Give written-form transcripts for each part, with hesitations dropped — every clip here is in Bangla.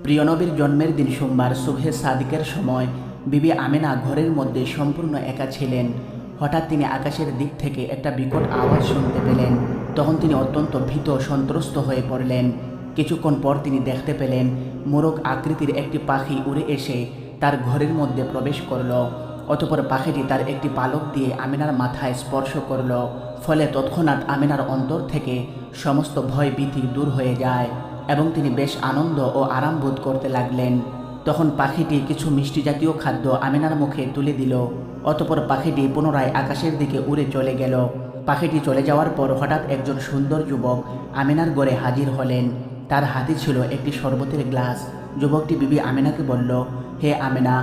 প্রিয় নবীর জন্মের দিন সোমবার সুবহে সাদিকের সময় বিবি আমেনা ঘরের মধ্যে সম্পূর্ণ একা ছিলেন। হঠাৎ তিনি আকাশের দিক থেকে একটা বিকট আওয়াজ শুনতে পেলেন। তখন তিনি অত্যন্ত ভীত সন্ত্রস্ত হয়ে পড়লেন। কিছুক্ষণ পর তিনি দেখতে পেলেন মোরগ আকৃতির একটি পাখি উড়ে এসে তার ঘরের মধ্যে প্রবেশ করল। অতঃপর পাখিটি তার একটি পালক দিয়ে আমেনার মাথায় স্পর্শ করল। ফলে তৎক্ষণাৎ আমেনার অন্তর থেকে সমস্ত ভয় ভীতি দূর হয়ে যায় এবং তিনি বেশ আনন্দ ও আরাম বোধ করতে লাগলেন। তখন পাখিটি কিছু মিষ্টি জাতীয় খাদ্য আমেনার মুখে তুলে দিল। অতঃপর পাখিটি পুনরায় আকাশের দিকে উড়ে চলে গেল। পাখিটি চলে যাওয়ার পর হঠাৎ একজন সুন্দর যুবক আমেনার ঘরে হাজির হলেন। তার হাতে ছিল একটি শরবতের গ্লাস। যুবকটি বিবি আমেনাকে বলল, হে আমেনা,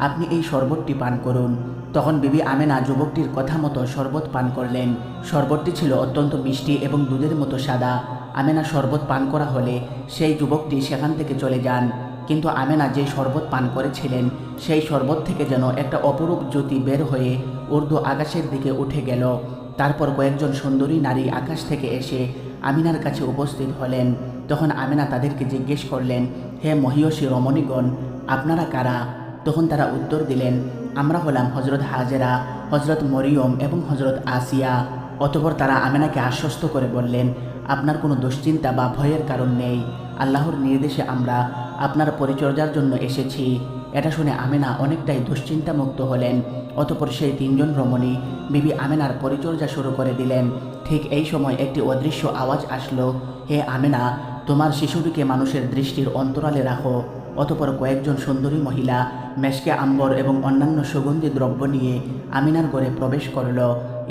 আপনি এই শরবতটি পান করুন। তখন বিবি আমেনা যুবকটির কথা মতো শরবত পান করলেন। শরবতটি ছিল অত্যন্ত মিষ্টি এবং দুধের মতো সাদা। আমেনা শরবত পান করা হলে সেই যুবকটি সেখান থেকে চলে যান। কিন্তু আমেনা যে শরবত পান করেছিলেন সেই শরবত থেকে যেন একটা অপরূপ জ্যোতি বের হয়ে ঊর্ধ্ব আকাশের দিকে উঠে গেল। তারপর কয়েকজন সুন্দরী নারী আকাশ থেকে এসে আমিনার কাছে উপস্থিত হলেন। তখন আমেনা তাদেরকে জিজ্ঞেস করলেন, হে মহিয়সী রমণীগণ, আপনারা কারা? তখন তারা উত্তর দিলেন, আমরা হলাম হজরত হাজেরা, হজরত মরিয়ম এবং হজরত আসিয়া। অতঃপর তারা আমেনাকে আশ্বস্ত করে বললেন, আপনার কোনো দুশ্চিন্তা বা ভয়ের কারণ নেই। আল্লাহর নির্দেশে আমরা আপনার পরিচর্যার জন্য এসেছি। এটা শুনে আমেনা অনেকটাই দুশ্চিন্তামুক্ত হলেন। অতঃপর সেই তিনজন রমণী বিবি আমেনার পরিচর্যা শুরু করে দিলেন। ঠিক এই সময় একটি অদৃশ্য আওয়াজ আসলো, হে আমেনা, তোমার শিশুটিকে মানুষের দৃষ্টির অন্তরালে রাখো। অতঃপর কয়েকজন সুন্দরী মহিলা মেশকে আম্বর এবং অন্যান্য সুগন্ধি দ্রব্য নিয়ে আমিনার ঘরে প্রবেশ করল।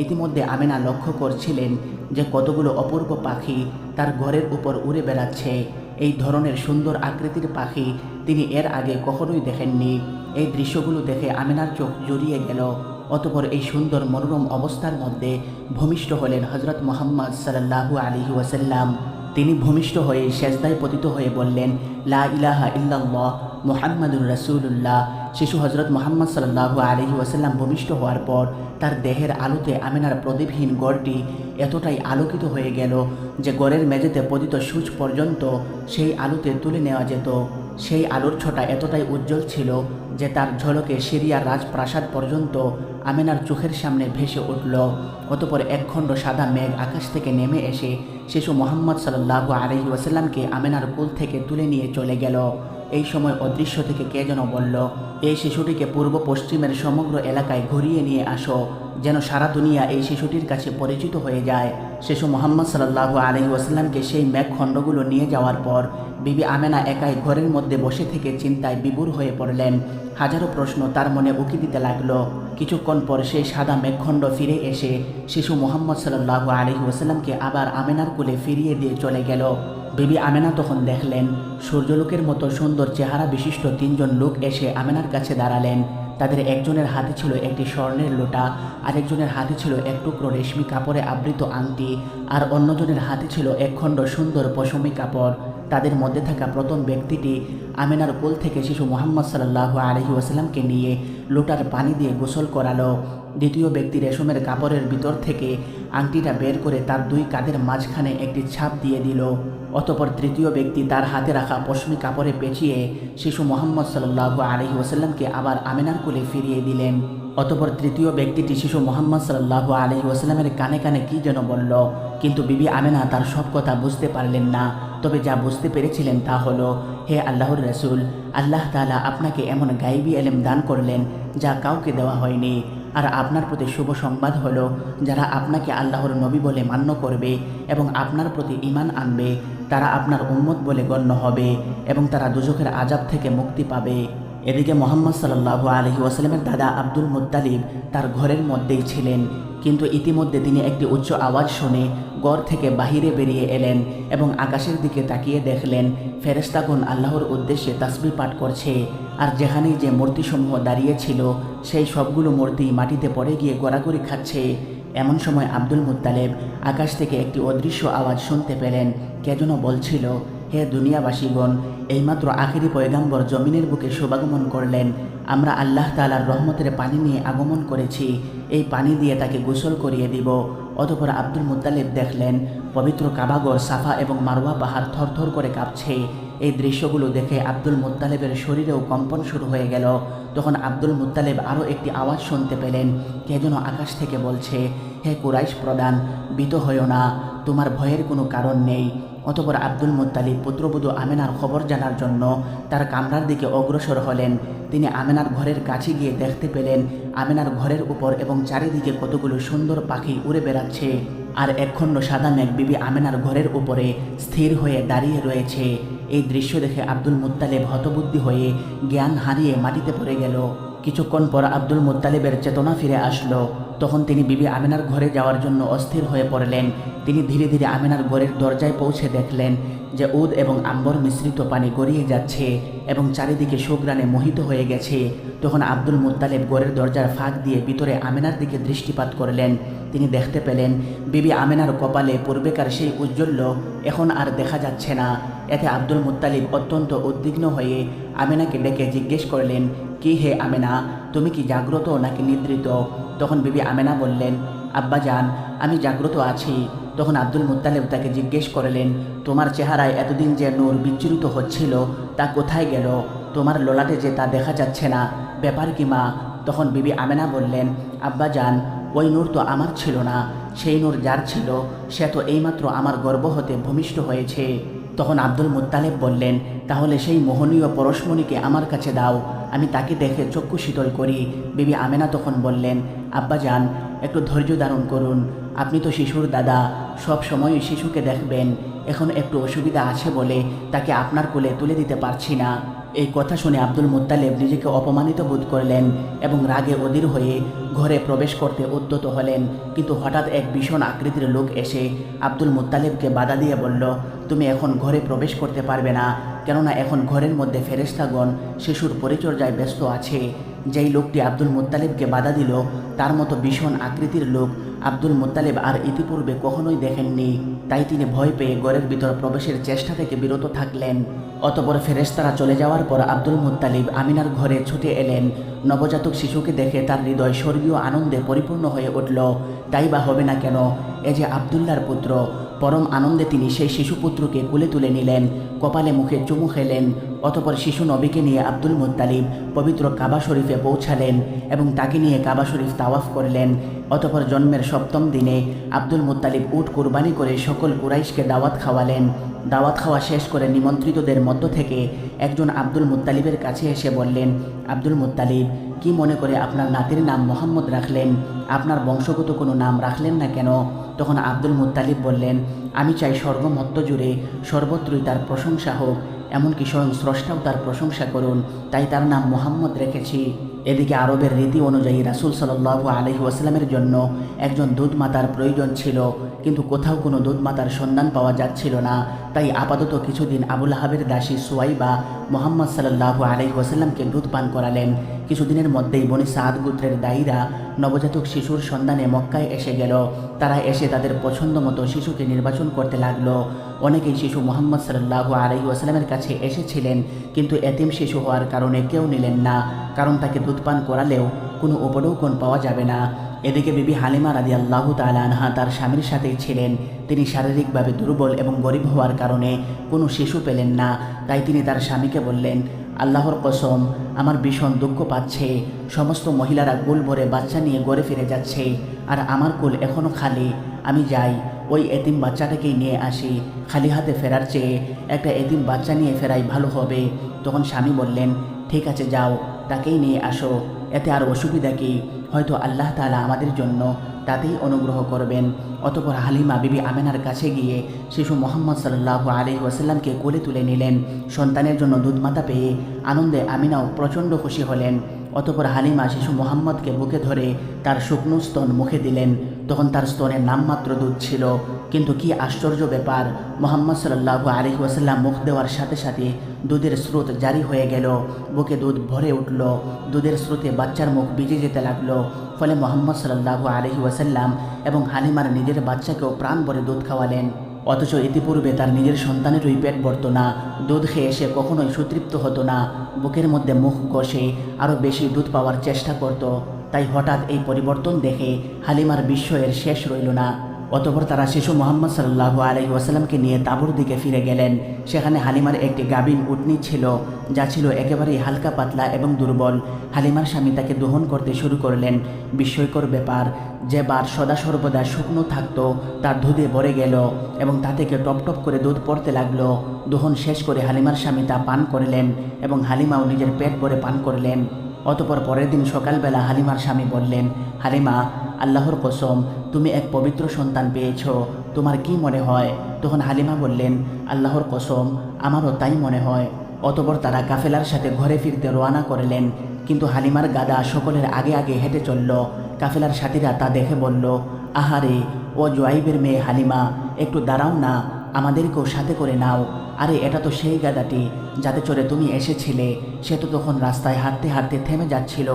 ইতিমধ্যে আমেনা লক্ষ্য করছিলেন যে কতগুলো অপূর্ব পাখি তার ঘরের উপর উড়ে বেড়াচ্ছে। এই ধরনের সুন্দর আকৃতির পাখি তিনি এর আগে কখনোই দেখেননি। এই দৃশ্যগুলো দেখে আমেনার চোখ জুড়িয়ে গেল। অতঃপর এই সুন্দর মনোরম অবস্থার মধ্যে ভূমিষ্ঠ হলেন হজরত মুহাম্মদ সাল্লাল্লাহু আলাইহি ওয়াসাল্লাম। তিনি ভূমিষ্ঠ হয়ে সেজদায় পতিত হয়ে বললেন, লা ইলাহা ইল্লাল্লাহ মুহাম্মাদুর রাসূলুল্লাহ। শিশু হজরত মুহাম্মদ সাল্লাল্লাহু আলাইহি ওয়াসাল্লাম ভূমিষ্ঠ হওয়ার পর তার দেহের আলোতে আমেনার প্রদীপহীন গড়টি এতটাই আলোকিত হয়ে গেল যে গড়ের মেঝেতে পতিত সূচ পর্যন্ত সেই আলোতে তুলে নেওয়া যেত। সেই আলোর ছটা এতটাই উজ্জ্বল ছিল যে তার ঝলকে সিরিয়ার রাজপ্রাসাদ পর্যন্ত আমেনার চোখের সামনে ভেসে উঠল। অতঃপর একখণ্ড সাদা মেঘ আকাশ থেকে নেমে এসে শিশু মুহাম্মদ সাল্লাল্লাহু আলাইহি ওয়াসাল্লামকে আমেনার কোল থেকে তুলে নিয়ে চলে গেল। এই সময় অদৃশ্য থেকে কে যেন বলল, এই শিশুটিকে পূর্ব পশ্চিমের সমগ্র এলাকায় ঘুরিয়ে নিয়ে আসো, যেন সারা দুনিয়া এই শিশুটির কাছে পরিচিত হয়ে যায়। শিশু মুহাম্মদ সাল্লাল্লাহু আলাইহি ওয়াসাল্লামকে সেই মেঘখণ্ডগুলো নিয়ে যাওয়ার পর বিবি আমেনা একাই ঘরের মধ্যে বসে থেকে চিন্তায় বিভোর হয়ে পড়লেন। হাজারো প্রশ্ন তার মনে উকি দিতে লাগলো। কিছুক্ষণ পর সেই সাদা মেঘখণ্ড ফিরে এসে শিশু মুহাম্মদ সাল্লাল্লাহু আলাইহি ওয়াসাল্লামকে আবার আমেনার কোলে ফিরিয়ে দিয়ে চলে গেল। বিবি আমেনা তখন দেখলেন সূর্যলোকের মতো সুন্দর চেহারা বিশিষ্ট তিনজন লোক এসে আমেনার কাছে দাঁড়ালেন। তাদের একজনের হাতে ছিল একটি স্বর্ণের লোটা, আরেকজনের হাতে ছিল এক টুকরো রেশমি কাপড়ে আবৃত আংটি, আর অন্যজনের হাতে ছিল একখণ্ড সুন্দর পশমি কাপড়। তাদের মধ্যে থাকা প্রথম ব্যক্তিটি আমেনার কোল থেকে শিশু মুহাম্মদ সাল্লাল্লাহু আলাইহি ওয়াসাল্লামকে নিয়ে লোটার পানি দিয়ে গোসল করালো। দ্বিতীয় ব্যক্তি রেশমের কাপড়ের ভিতর থেকে আংটিটা বের করে তার দুই কাঁধের মাঝখানে একটি ছাপ দিয়ে দিল। অতঃপর তৃতীয় ব্যক্তি তার হাতে রাখা পশমি কাপড়ে পেঁচিয়ে শিশু মুহাম্মদ সাল্লাল্লাহু আলাইহি ওয়াসাল্লামকে আবার আমেনার কোলে ফিরিয়ে দিলেন। অতঃপর তৃতীয় ব্যক্তিটি শিশু মুহাম্মদ সাল্লাল্লাহু আলাইহি ওয়াসাল্লামের কানে কানে কি যেন বলল, কিন্তু বিবি আমেনা তার সব কথা বুঝতে পারলেন না। তবে যা বুঝতে পেরেছিলেন তা হলো, হে আল্লাহর রাসূল, আল্লাহ তাআলা আপনাকে এমন গায়বী ইলম দান করলেন যা কাউকে দেওয়া হয়নি। আর আপনার প্রতি শুভ সংবাদ হলো, যারা আপনাকে আল্লাহর নবী বলে মান্য করবে এবং আপনার প্রতি ঈমান আনবে তারা আপনার উম্মত বলে গণ্য হবে এবং তারা দুজখের আযাব থেকে মুক্তি পাবে। এদিকে মুহাম্মদ সাল্লাল্লাহু আলাইহি ওয়াসাল্লামের দাদা আব্দুল মুত্তালিব তার ঘরের মধ্যেই ছিলেন, কিন্তু ইতিমধ্যে তিনি একটি উচ্চ আওয়াজ শুনে ঘর থেকে বাহিরে বেরিয়ে এলেন এবং আকাশের দিকে তাকিয়ে দেখলেন ফেরেশতাগণ আল্লাহর উদ্দেশ্যে তাসবিহ পাঠ করছে। আর যেখানেই যে মূর্তিসমূহ দাঁড়িয়েছিল সেই সবগুলো মূর্তি মাটিতে পড়ে গিয়ে গড়াগড়ি খাচ্ছে। এমন সময় আব্দুল মুত্তালিব আকাশ থেকে একটি অদৃশ্য আওয়াজ শুনতে পেলেন। কে যেন বলছিল, হে দুনিয়াবাসীগণ, এইমাত্র আখিরি পয়গাম্বর জমিনের বুকে শুভাগমন করলেন। আমরা আল্লাহ তাআলার রহমতের পানি নিয়ে আগমন করেছি, এই পানি দিয়ে তাকে গোসল করিয়ে দিব। অতঃপর আব্দুল মুত্তালিব দেখলেন পবিত্র কাবাগর সাফা এবং মারওয়া পাহাড় থরথর করে কাঁপছে। এই দৃশ্যগুলো দেখে আব্দুল মুত্তালিবের শরীরেও কম্পন শুরু হয়ে গেল। তখন আব্দুল মুত্তালিব আরও একটি আওয়াজ শুনতে পেলেন, কে যেন আকাশ থেকে বলছে, হে কুরাইশ প্রধান, ভীত হইও না, তোমার ভয়ের কোনো কারণ নেই। অতঃপর আব্দুল মুত্তালিব পুত্রবধূ আমেনার খবর জানার জন্য তার কামরার দিকে অগ্রসর হলেন। তিনি আমেনার ঘরের কাছে গিয়ে দেখতে পেলেন আমেনার ঘরের উপর এবং চারিদিকে কতগুলো সুন্দর পাখি উড়ে বেড়াচ্ছে, আর একখণ্ড সাদা মেঘ বিবি আমেনার ঘরের উপরে স্থির হয়ে দাঁড়িয়ে রয়েছে। এই দৃশ্য দেখে আব্দুল মুত্তালিব হতবুদ্ধি হয়ে জ্ঞান হারিয়ে মাটিতে পড়ে গেল। কিছুক্ষণ পর আব্দুল মুত্তালিবের চেতনা ফিরে আসলো। তখন তিনি বিবি আমেনার ঘরে যাওয়ার জন্য অস্থির হয়ে পড়লেন। তিনি ধীরে ধীরে আমেনার ঘরের দরজায় পৌঁছে দেখলেন যে উদ এবং আম্বর মিশ্রিত পানি গড়িয়ে যাচ্ছে এবং চারিদিকে সুঘ্রাণে মোহিত হয়ে গেছে। তখন আব্দুল মুত্তালিব ঘরের দরজার ফাঁক দিয়ে ভিতরে আমেনার দিকে দৃষ্টিপাত করলেন। তিনি দেখতে পেলেন বিবি আমেনার কপালে পূর্বেকার সেই উজ্জ্বল্য এখন আর দেখা যাচ্ছে না। এতে আব্দুল মুত্তালিব অত্যন্ত উদ্বিগ্ন হয়ে আমেনাকে ডেকে জিজ্ঞেস করলেন, কি হে আমেনা, তুমি কি জাগ্রত নাকি নিদ্রিত? তখন বিবি আমেনা বললেন, আব্বাজান, আমি জাগ্রত আছি। তখন আব্দুল মুত্তালিব তাকে জিজ্ঞেস করলেন, তোমার চেহারায় এতদিন যে নূর বিচ্ছুরিত হচ্ছিল তা কোথায় গেল? তোমার ললাটে যে তা দেখা যাচ্ছে না, ব্যাপার কি মা? তখন বিবি আমেনা বললেন, আব্বাজান, ওই নূর তো আমার ছিল না, সেই নূর যার ছিল সে তো এইমাত্র আমার গর্ভ হতে ভূমিষ্ঠ হয়েছে। তখন আব্দুল মুত্তালিব বললেন, তাহলে সেই মোহনীয় পরশমণিকে আমার কাছে দাও, আমি তাকে দেখে চক্ষু শীতল করি। বিবি আমেনা তখন বললেন, আব্বাজান, একটু ধৈর্য ধারণ করুন, আপনি তো শিশুর দাদা, সব সময় শিশুকে দেখবেন, এখন একটু অসুবিধা আছে বলে তাকে আপনার কোলে তুলে দিতে পারছি না। এই কথা শুনে আব্দুল মুত্তালিব নিজেকে অপমানিত বোধ করলেন এবং রাগে অধীর হয়ে ঘরে প্রবেশ করতে উদ্যত হলেন। কিন্তু হঠাৎ এক ভীষণ আকৃতির লোক এসে আব্দুল মুত্তালিবকে বাধা দিয়ে বলল, তুমি এখন ঘরে প্রবেশ করতে পারবে না, কেননা এখন ঘরের মধ্যে ফেরেশতাগণ শিশুর পরিচর্যায় ব্যস্ত আছে। যেই লোকটি আব্দুল মুত্তালিবকে বাধা দিল তার মতো ভীষণ আকৃতির লোক আব্দুল মুত্তালিব আর ইতিপূর্বে কখনোই দেখেননি। তাই তিনি ভয় পেয়ে ঘরের ভিতর প্রবেশের চেষ্টা থেকে বিরত থাকলেন। অতঃপর ফেরেশতারা চলে যাওয়ার পর আব্দুল মুত্তালিব আমিনার ঘরে ছুটে এলেন। নবজাতক শিশুকে দেখে তার হৃদয় স্বর্গীয় আনন্দে পরিপূর্ণ হয়ে উঠল। তাই বা হবে না কেন, এ যে আবদুল্লাহর পুত্র। পরম আনন্দে তিনি সেই শিশুপুত্রকে কোলে তুলে নিলেন, কপালে মুখে চুমু খেলেন। অতঃপর শিশু নবীকে নিয়ে আব্দুল মুত্তালিব পবিত্র কাবা শরীফে পৌঁছালেন এবং তাকে নিয়ে কাবা শরীফ তাওয়াফ করলেন। অতঃপর জন্মের 7ম দিনে আব্দুল মুত্তালিব উট কুরবানি করে সকল কুরাইশকে দাওয়াত খাওয়ালেন। দাওয়াত খাওয়া শেষ করে নিমন্ত্রিতদের মধ্য থেকে একজন আব্দুল মুত্তালিবের কাছে এসে বললেন, আব্দুল মুত্তালিব, কি মনে করে আপনার নাতির নাম মোহাম্মদ রাখলেন? আপনার বংশগত কোনো নাম রাখলেন না কেন? তখন আব্দুল মুত্তালিব বললেন, আমি চাই স্বর্গমত্ত জুড়ে সর্বত্রই তার প্রশংসা হোক, এমনকি স্বয়ং স্রষ্টাও তার প্রশংসা করুন, তাই তার নাম মোহাম্মদ রেখেছি। এদিকে আরবের রীতি অনুযায়ী রাসূল সাল্লাল্লাহু আলাইহি ওয়াসাল্লামের জন্য একজন দুধমাতার প্রয়োজন ছিল, কিন্তু কোথাও কোনো দুধমাতার সন্ধান পাওয়া যাচ্ছিল না। তাই আপাতত কিছুদিন আবু লাহাবের দাসী সুয়াইবা মুহাম্মদ সাল্লাল্লাহু আলাইহি ওয়াসাল্লামকে দুধ পান করালেন। কিছুদিনের মধ্যেই বনি সাদ গোত্রের দায়ীরা নবজাতক শিশুর সন্ধানে মক্কায় এসে গেল। তারা এসে তাদের পছন্দ মতো শিশুকে নির্বাচন করতে লাগলো। অনেকেই শিশু মুহাম্মদ সাল্লাল্লাহু আলাইহি ওয়াসাল্লামের কাছে এসেছিলেন, কিন্তু এতিম শিশু হওয়ার কারণে কেউ নিলেন না, কারণ তাকে দুধ পান করালেও কোনো উপঢৌকন পাওয়া যাবে না। এদিকে বিবি হালিমা রাদিয়াল্লাহু তাআলা আনহা তার স্বামীর সাথেই ছিলেন। তিনি শারীরিকভাবে দুর্বল এবং গরিব হওয়ার কারণে কোনো শিশু পেলেন না। তাই তিনি তার স্বামীকে বললেন, আল্লাহর কসম, আমার ভীষণ দুঃখ পাচ্ছে। সমস্ত মহিলারা কুল ভরে বাচ্চা নিয়ে ঘরে ফিরে যাচ্ছে, আর আমার কুল এখনও খালি। আমি যাই, ওই এতিম বাচ্চাটাকেই নিয়ে আসি। খালি হাতে ফেরার চেয়ে একটা এতিম বাচ্চা নিয়ে ফেরাই ভালো হবে। তখন স্বামী বললেন, ঠিক আছে, যাও, তাকেই নিয়ে আসো, এতে আর অসুবিধা কি? হয়তো আল্লাহ তাআলা আমাদের জন্য তাতেই অনুগ্রহ করবেন। অতঃপর হালিমা বিবি আমেনার কাছে গিয়ে শিশু মুহাম্মদ সাল্লাল্লাহু আলাইহি ওয়াসাল্লামকে কোলে তুলে নিলেন। সন্তানের জন্য দুধমাতা পেয়ে আনন্দে আমিনাও প্রচণ্ড খুশি হলেন। অতঃপর হালিমা শিশু মুহাম্মদকে বুকে ধরে তার শুকনো স্তন মুখে দিলেন। তখন তার স্তনের নামমাত্র দুধ ছিল, কিন্তু কি আশ্চর্য ব্যাপার, মুহাম্মদ সাল্লাল্লাহু আলাইহি ওয়াসাল্লাম মুখ দেওয়ার সাথে সাথে দুধের স্রোত জারি হয়ে গেল। বুকে দুধ ভরে উঠল। দুধের স্রোতে বাচ্চার মুখ ভিজে যেতে লাগলো। ফলে মুহাম্মদ সাল্লাল্লাহু আলাইহি ওয়াসাল্লাম এবং হালিমার নিজের বাচ্চাকেও প্রাণ ভরে দুধ খাওয়ালেন। অথচ ইতিপূর্বে তার নিজের সন্তানেরই পেট ভরত না। দুধ খেয়ে সে কখনোই সুতৃপ্ত হতো না, বুকের মধ্যে মুখ কষে আরও বেশি দুধ পাওয়ার চেষ্টা করত। তাই হঠাৎ এই পরিবর্তন দেখে হালিমার বিস্ময়ের শেষ রইল না। অতঃপর তারা শিশু মোহাম্মদ সাল্লাল্লাহু আলাইহি ওয়াসাল্লামকে নিয়ে তাঁবুর দিকে ফিরে গেলেন। সেখানে হালিমার একটি গাভীন উটনি ছিল, যা ছিল একেবারেই হালকা পাতলা এবং দুর্বল। হালিমার স্বামী তাকে দহন করতে শুরু করলেন। বিস্ময়কর ব্যাপার, যে বার সদা সর্বদা শুকনো থাকতো তার দুধে ভরে গেল এবং তা থেকে টপ টপ করে দুধ পড়তে লাগলো। দহন শেষ করে হালিমার স্বামী তা পান করলেন এবং হালিমাও নিজের পেট ভরে পান করলেন। অতঃপর পরের দিন সকালবেলা হালিমার স্বামী বললেন, হালিমা, আল্লাহর কসম, তুমি এক পবিত্র সন্তান পেয়েছ, তোমার কি মনে হয়? তখন হালিমা বললেন, আল্লাহর কসম, আমারও তাই মনে হয়। অতঃপর তারা কাফেলার সাথে ঘরে ফিরতে রওনা করলেন, কিন্তু হালিমার গাদা সকলের আগে আগে হেঁটে চলল। কাফেলার সাথীরা তা দেখে বলল, আহারে, ও জুয়াইবের মেয়ে হালিমা, একটু দাঁড়াও না, আমাদেরকেও সাথে করে নাও। আরে, এটা তো সেই গাদাটি যাতে চড়ে তুমি এসেছিলে। সে তো তখন রাস্তায় হাঁটতে হাঁটতে থেমে যাচ্ছিল,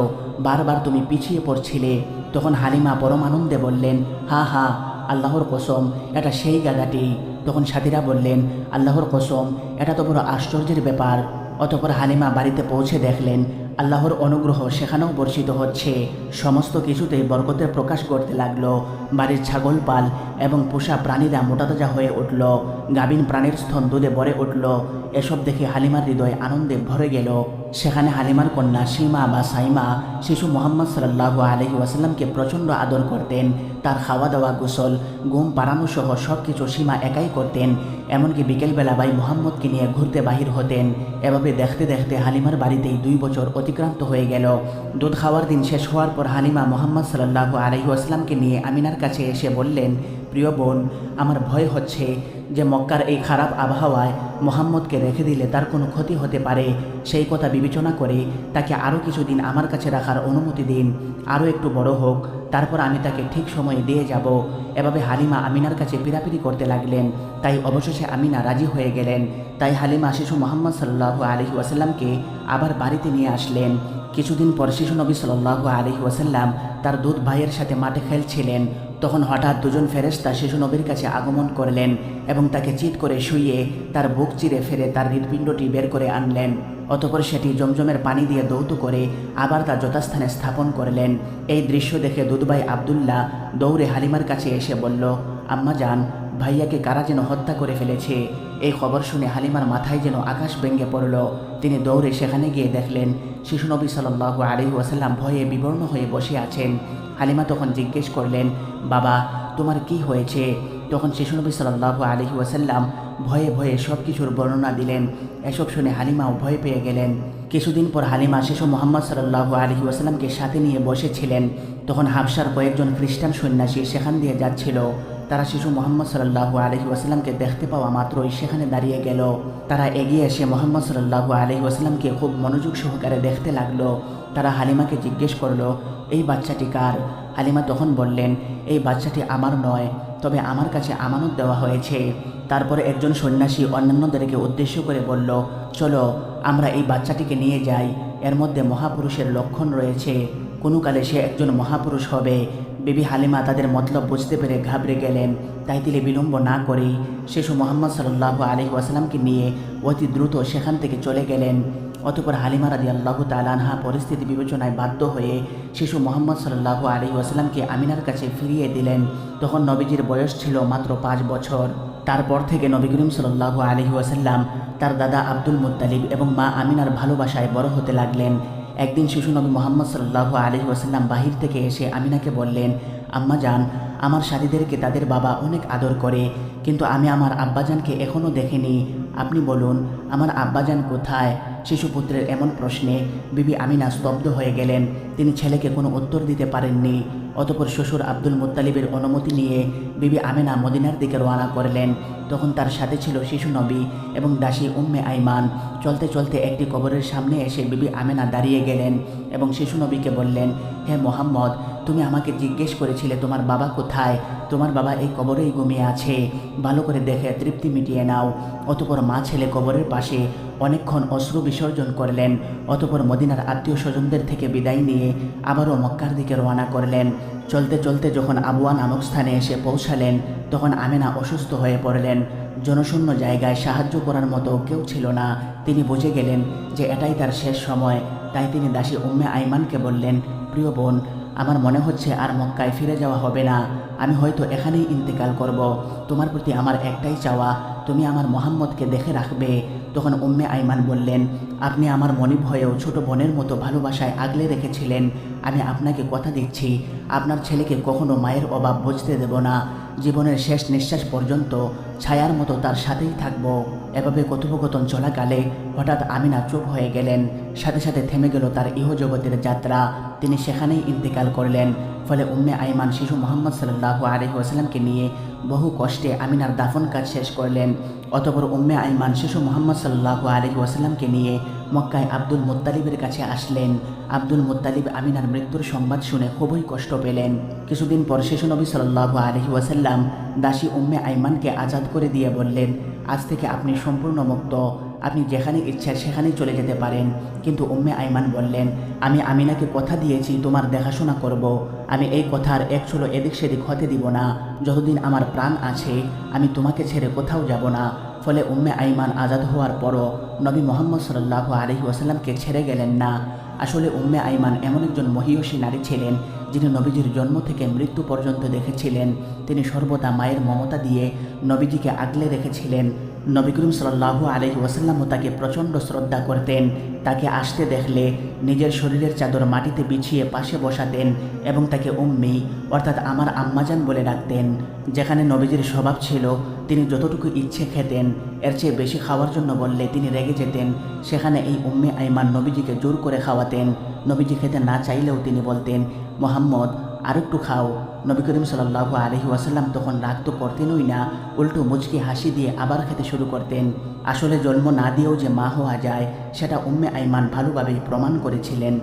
বারবার তুমি পিছিয়ে পড়ছিলে। তখন হালিমা পরম আনন্দে বললেন, হা হা, আল্লাহর কসম, এটা সেই গাদাটি। তখন সাথীরা বললেন, আল্লাহর কসম, এটা তো বড় আশ্চর্যের ব্যাপার। অতঃপর হালিমা বাড়িতে পৌঁছে দেখলেন আল্লাহর অনুগ্রহ সেখানেও বর্ষিত হচ্ছে। সমস্ত কিছুতেই বরকতের প্রকাশ করতে লাগলো। বাড়ির ছাগল পাল এবং পোষা প্রাণীরা মোটাতাজা হয়ে উঠল। গাভীন প্রাণীর স্তন দুধে ভরে উঠল। এসব দেখে হালিমার হৃদয় আনন্দে ভরে গেল। সেখানে হালিমার কন্যা সীমা বা সাইমা শিশু মোহাম্মদ সাল্লাল্লাহু আলাইহি ওয়াসাল্লামকে প্রচণ্ড আদর করতেন। তার খাওয়া দাওয়া, গোসল, ঘুম পাড়ানো সহ সব কিছু সীমা একাই করতেন। এমনকি বিকেলবেলা ভাই মোহাম্মদকে নিয়ে ঘুরতে বাহির হতেন। এভাবে দেখতে দেখতে হালিমার বাড়িতেই 2 বছর অতিক্রান্ত হয়ে গেল। দুধ খাওয়ার দিন শেষ হওয়ার পর হালিমা মোহাম্মদ সাল্লাল্লাহু আলাইহি ওয়াসাল্লামকে নিয়ে আমিনার কাছে এসে বললেন, প্রিয় বোন, আমার ভয় হচ্ছে যে মক্কার এই খারাপ আবহাওয়ায় মোহাম্মদকে রেখে দিলে তার কোনো ক্ষতি হতে পারে। সেই কথা বিবেচনা করে তাকে আরও কিছুদিন আমার কাছে রাখার অনুমতি দিন। আরও একটু বড় হোক, তারপর আমি তাকে ঠিক সময়ে দিয়ে যাব। এভাবে হালিমা আমিনার কাছে পিরাপিরি করতে লাগলেন। তাই অবশেষে আমিনা রাজি হয়ে গেলেন। তাই হালিমা শিশু মোহাম্মদ সাল্লাল্লাহু আলাইহি ওয়াসাল্লামকে আবার বাড়িতে নিয়ে আসলেন। কিছুদিন পর শিশু নবী সাল্লাল্লাহু আলাইহি ওয়াসাল্লাম তার দুধ ভাইয়ের সাথে মাঠে খেলছিলেন। তখন হঠাৎ 2 জন ফেরেশতা শিশু নবীর কাছে আগমন করলেন এবং তাকে চিৎ করে শুইয়ে তার বুক চিরে ফেরে তার হৃৎপিণ্ডটি বের করে আনলেন। অতঃপর সেটি জমজমের পানি দিয়ে ধৌত করে আবার তার যথাস্থানে স্থাপন করলেন। এই দৃশ্য দেখে দুধভাই আব্দুল্লাহ দৌড়ে হালিমার কাছে এসে বলল, আম্মা জান, ভাইয়াকে কারা যেন হত্যা করে ফেলেছে। এই খবর শুনে হালিমার মাথায় যেন আকাশ ভেঙে পড়ল। তিনি দৌড়ে সেখানে গিয়ে দেখলেন শিশু নবী সাল্লাল্লাহু আলাইহি ওয়াসাল্লাম ভয়ে বিবর্ণ হয়ে বসে আছেন। হালিমা তখন জিজ্ঞেস করলেন, বাবা, তোমার কি হয়েছে? তখন শিশু নবী সাল্লাল্লাহু আলাইহি ওয়াসাল্লাম ভয়ে ভয়ে সব কিছুর বর্ণনা দিলেন। এসব শুনে হালিমাও ভয় পেয়ে গেলেন। কিছুদিন পর হালিমা শিশু মোহাম্মদ সাল্লাল্লাহু আলাইহি ওয়াসাল্লামকে সাথে নিয়ে বসেছিলেন। তখন হাবশার কয়েকজন খ্রিস্টান সন্ন্যাসী সেখান দিয়ে যাচ্ছিল। তারা শিশু মোহাম্মদ সাল্লাল্লাহু আলাইহি ওয়াসাল্লামকে দেখতে পাওয়া মাত্রই সেখানে দাঁড়িয়ে গেল। তারা এগিয়ে এসে মোহাম্মদ সাল্লাল্লাহু আলাইহি ওয়াসাল্লামকে খুব মনোযোগ সহকারে দেখতে লাগলো। তারা হালিমাকে জিজ্ঞেস করলো, এই বাচ্চাটি কার? হালিমা তখন বললেন, এই বাচ্চাটি আমার নয়, তবে আমার কাছে আমানত দেওয়া হয়েছে। তারপরে একজন সন্ন্যাসী অন্যান্যদেরকে উদ্দেশ্য করে বলল, চলো আমরা এই বাচ্চাটিকে নিয়ে যাই। এর মধ্যে মহাপুরুষের লক্ষণ রয়েছে, কোনো কালে সে একজন মহাপুরুষ হবে। বিবি হালিমা তাদের মতলব বুঝতে পেরে ঘাবড়ে গেলেন। তাই তিনি বিলম্ব না করেই শিশু মোহাম্মদ সাল্লাল্লাহু আলাইহি ওয়াসাল্লামকে নিয়ে অতি দ্রুত সেখান থেকে চলে গেলেন। অতঃপর হালিমা রাদিয়াল্লাহু তাআলা আনহা পরিস্থিতি বিবেচনায় বাধ্য হয়ে শিশু মোহাম্মদ সাল্লাল্লাহু আলাইহি ওয়াসাল্লামকে আমিনার কাছে ফিরিয়ে দিলেন। তখন নবীজির বয়স ছিল মাত্র 5 বছর। তারপর থেকে নবী করিম সাল্লাল্লাহু আলাইহি ওয়াসাল্লাম তার দাদা আব্দুল মুত্তালিব এবং মা আমিনার ভালোবাসায় বড় হতে লাগলেন। একদিন শিশু নবী মোহাম্মদ সাল্লাল্লাহু আলাইহি ওয়াসাল্লাম বাহির থেকে এসে আমিনাকে বললেন, আম্মা জান, আমার সাথীদেরকে তাদের বাবা অনেক আদর করে, কিন্তু আমি আমার আব্বাজানকে এখনও দেখিনি। আপনি বলুন, আমার আব্বাজান কোথায়? শিশুপুত্রের এমন প্রশ্নে বিবি আমিনা স্তব্ধ হয়ে গেলেন। তিনি ছেলেকে কোনো উত্তর দিতে পারেননি। অতঃপর শ্বশুর আব্দুল মুত্তালিবের অনুমতি নিয়ে বিবি আমিনা মদিনার দিকে রওনা করলেন। তখন তার সাথে ছিল শিশু নবী এবং দাসী উম্মে আইমান। চলতে চলতে একটি কবরের সামনে এসে বিবি আমিনা দাঁড়িয়ে গেলেন এবং শিশু নবীকে বললেন, হে মোহাম্মদ, তুমি আমাকে জিজ্ঞেস করেছিলে তোমার বাবা কোথায়? তোমার বাবা এই কবরেই ঘুমিয়ে আছে, ভালো করে দেখে তৃপ্তি মিটিয়ে নাও। অতঃপর মা ছেলে কবরের পাশে অনেকক্ষণ অশ্রু বিসর্জন করলেন। অতঃপর মদিনার আত্মীয় স্বজনদের থেকে বিদায় নিয়ে আবারও মক্কার দিকে রওনা করলেন। চলতে চলতে যখন আবওয়া নামক স্থানে এসে পৌঁছালেন, তখন আমিনা অসুস্থ হয়ে পড়লেন। জনশূন্য জায়গায় সাহায্য করার মতো কেউ ছিল না। তিনি বুঝে গেলেন যে এটাই তার শেষ সময়। তাই তিনি দাসী উম্মে আইমানকে বললেন, প্রিয় বোন, আমার মনে হচ্ছে আর মক্কায় ফিরে যাওয়া হবে না, আমি হয়তো এখানেই ইন্তেকাল করব। তোমার প্রতি আমার একটাই চাওয়া, তুমি আমার মোহাম্মদকে দেখে রাখবে। তখন উম্মে আইমান বললেন, আপনি আমার মনিব হয়েও ছোট বোনের মতো ভালোবাসায় আগলে রেখেছিলেন। আমি আপনাকে কথা দিচ্ছি, আপনার ছেলেকে কখনো মায়ের অভাব বুঝতে দেব না। জীবনের শেষ নিঃশ্বাস পর্যন্ত ছায়ার মতো তার সাথেই থাকব। এভাবে কথোপকথন চলাকালে হঠাৎ আমিনা চুপ হয়ে গেলেন। সাথে সাথে থেমে গেল তার ইহজগতের যাত্রা। তিনি সেখানেই ইন্তেকাল করলেন। ফলে উম্মে আইমান শিশু মোহাম্মদ সাল্লাল্লাহু আলাইহি ওয়াসাল্লামকে নিয়ে বহু কষ্টে আমিনার দাফন কাজ শেষ করলেন। অতঃপর উম্মে আইমান শিশু মোহাম্মদ সাল্লাল্লাহু আলাইহি ওয়াসাল্লামকে নিয়ে মক্কায় আব্দুল মুত্তালিবের কাছে আসলেন। আব্দুল মুত্তালিব আমিনার মৃত্যুর সংবাদ শুনে খুবই কষ্ট পেলেন। কিছুদিন পর শিশু নবী সাল্লাল্লাহু আলাইহি ওয়াসাল্লাম দাসী উম্মে আইমানকে আজাদ করে দিয়ে বললেন, আজ থেকে আপনি সম্পূর্ণ মুক্ত, আপনি যেখানে ইচ্ছা সেখানেই চলে যেতে পারেন। কিন্তু উম্মে আইমান বললেন, আমি আমিনাকে কথা দিয়েছি তোমার দেখাশোনা করব। আমি এই কথার এক চুলো এদিক সেদিক হতে দিব না। যতদিন আমার প্রাণ আছে আমি তোমাকে ছেড়ে কোথাও যাব না। ফলে উম্মে আইমান আজাদ হওয়ার পরও নবী মোহাম্মদ সাল্লাল্লাহু আলাইহি ওয়াসাল্লামকে ছেড়ে গেলেন না। আসলে উম্মে আইমান এমন একজন মহিয়সী নারী ছিলেন যিনি নবীজির জন্ম থেকে মৃত্যু পর্যন্ত দেখেছিলেন। তিনি সর্বদা মায়ের মমতা দিয়ে নবীজিকে আগলে রেখেছিলেন। নবী করিম সাল্লাল্লাহু আলাইহি ওয়াসাল্লামও তাকে প্রচণ্ড শ্রদ্ধা করতেন। তাকে আসতে দেখলে নিজের শরীরের চাদর মাটিতে বিছিয়ে পাশে বসাতেন এবং তাকে উম্মি অর্থাৎ আমার আম্মাজান বলে ডাকতেন। যেখানে নবীজির স্বভাব ছিল তিনি যতটুকু ইচ্ছে খেতেন, এর চেয়ে বেশি খাওয়ার জন্য বললে তিনি রেগে যেতেন। সেখানে এই উম্মে আইমান নবীজিকে জোর করে খাওয়াতেন। নবীজি খেতে না চাইলেও তিনি বলতেন, মোহাম্মদ আর একটু খাও। নবী করিম সাল্লাল্লাহু আলাইহি ওয়াসাল্লাম তখন রাগ তো করতেনই না, উল্টো মুচকি হাসি দিয়ে আবার খেতে শুরু করতেন। আসলে জন্ম না দিয়েও যে মা হওয়া যায় সেটা উম্মে আইমান ভালোভাবেই প্রমাণ করেছিলেন।